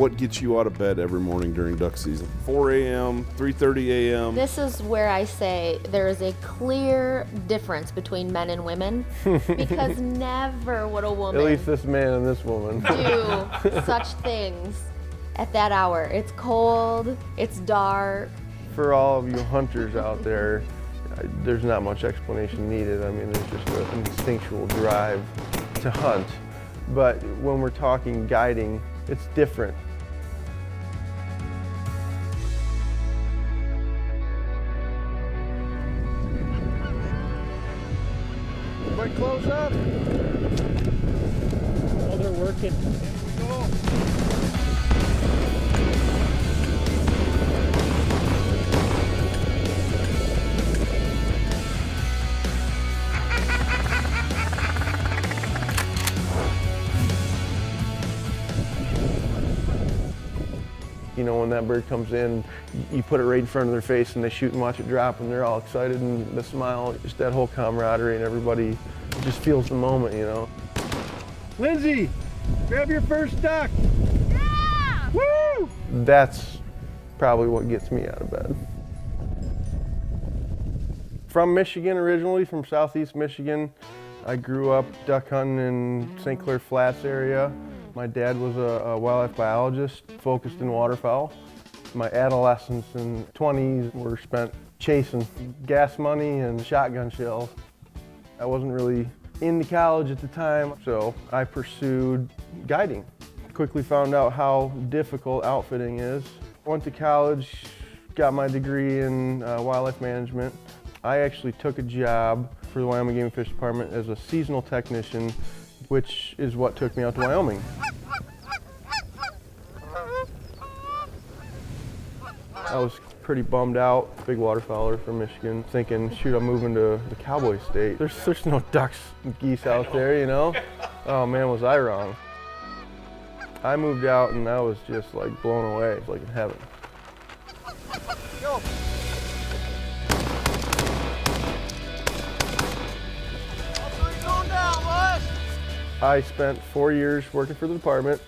What gets you out of bed every morning during duck season? 4 a.m., 3:30 a.m.? This is where I say there is a clear difference between men and women, because never would a woman At least this man and this woman do such things at that hour. It's cold, it's dark. For all of you hunters out there, there's not much explanation needed. I mean, there's just an instinctual drive to hunt. But when we're talking guiding, it's different. Everybody close up. Oh, they're working. Here we go. You know, when that bird comes in, you put it right in front of their face and they shoot and watch it drop and they're all excited and the smile, just that whole camaraderie, and everybody just feels the moment, you know. Lindsay, grab your first duck. Yeah! Woo! That's probably what gets me out of bed. From Michigan originally, from southeast Michigan. I grew up duck hunting in St. Clair Flats area. My dad was a wildlife biologist focused in waterfowl. My adolescence and 20s were spent chasing gas money and shotgun shells. I wasn't really into college at the time, so I pursued guiding. Quickly found out how difficult outfitting is. Went to college, got my degree in wildlife management. I actually took a job for the Wyoming Game and Fish Department as a seasonal technician, which is what took me out to Wyoming. I was pretty bummed out, big waterfowler from Michigan, thinking, shoot, I'm moving to the cowboy state. There's no ducks and geese out there, you know? Oh man, was I wrong. I moved out and I was just like blown away. It's like in heaven. Go. I spent 4 years working for the department.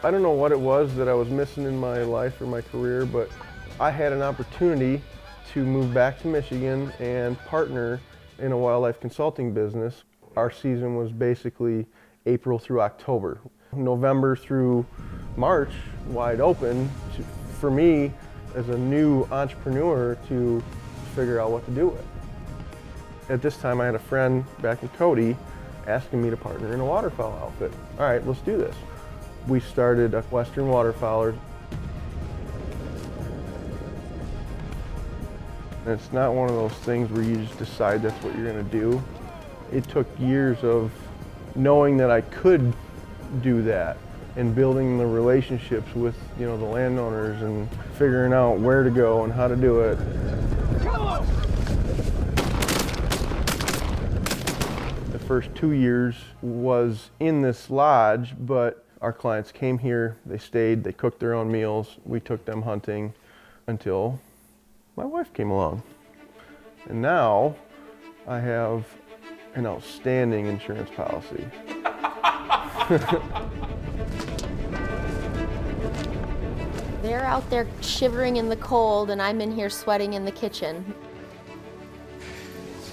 I don't know what it was that I was missing in my life or my career, but I had an opportunity to move back to Michigan and partner in a wildlife consulting business. Our season was basically April through October. November through March, wide open for me as a new entrepreneur to figure out what to do with. At this time, I had a friend back in Cody asking me to partner in a waterfowl outfit. All right, let's do this. We started Western Waterfowlers. And it's not one of those things where you just decide that's what you're gonna do. It took years of knowing that I could do that and building the relationships with, you know, the landowners and figuring out where to go and how to do it. The first 2 years was in this lodge, but our clients came here, they stayed, they cooked their own meals, we took them hunting until my wife came along. And now I have an outstanding insurance policy. They're out there shivering in the cold and I'm in here sweating in the kitchen.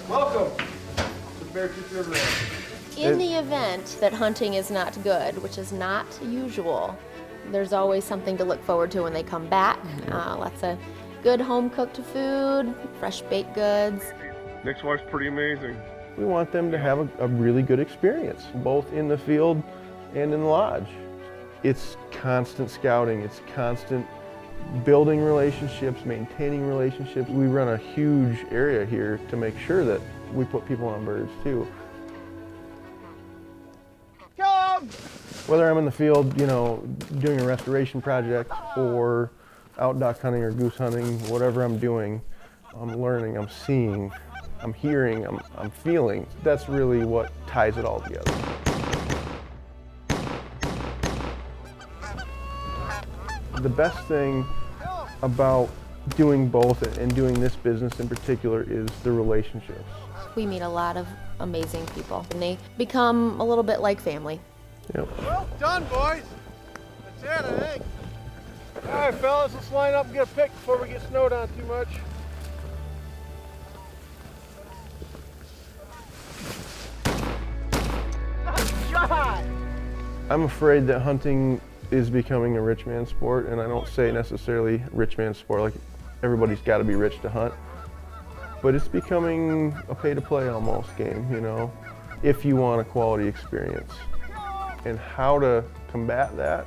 Welcome to Bear Creek River Ranch. In the event that hunting is not good, which is not usual, there's always something to look forward to when they come back. Lots of good home-cooked food, fresh baked goods. Nick's wife's pretty amazing. We want them to have a really good experience, both in the field and in the lodge. It's constant scouting, it's constant building relationships, maintaining relationships. We run a huge area here to make sure that we put people on birds too. Come! Whether I'm in the field, you know, doing a restoration project or out duck hunting or goose hunting, whatever I'm doing, I'm learning, I'm seeing, I'm hearing, I'm feeling. That's really what ties it all together. The best thing about doing both and doing this business in particular is the relationships. We meet a lot of amazing people and they become a little bit like family. Yep. Well done, boys. That's it, I think. right, fellas, let's line up and get a pick before we get snowed on too much. I'm afraid that hunting is becoming a rich man's sport, and I don't say necessarily rich man's sport, like everybody's got to be rich to hunt, but it's becoming a pay-to-play almost game, you know, if you want a quality experience. And how to combat that,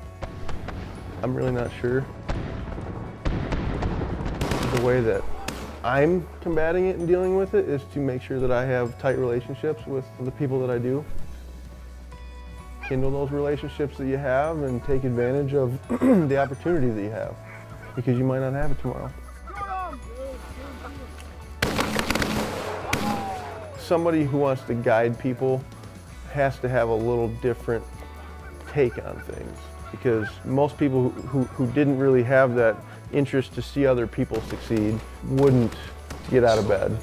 I'm really not sure. The way that I'm combating it and dealing with it is to make sure that I have tight relationships with the people that I do. Kindle those relationships that you have and take advantage of the opportunity that you have, because you might not have it tomorrow. Somebody who wants to guide people has to have a little different take on things, because most people who didn't really have that interest to see other people succeed wouldn't get out of bed.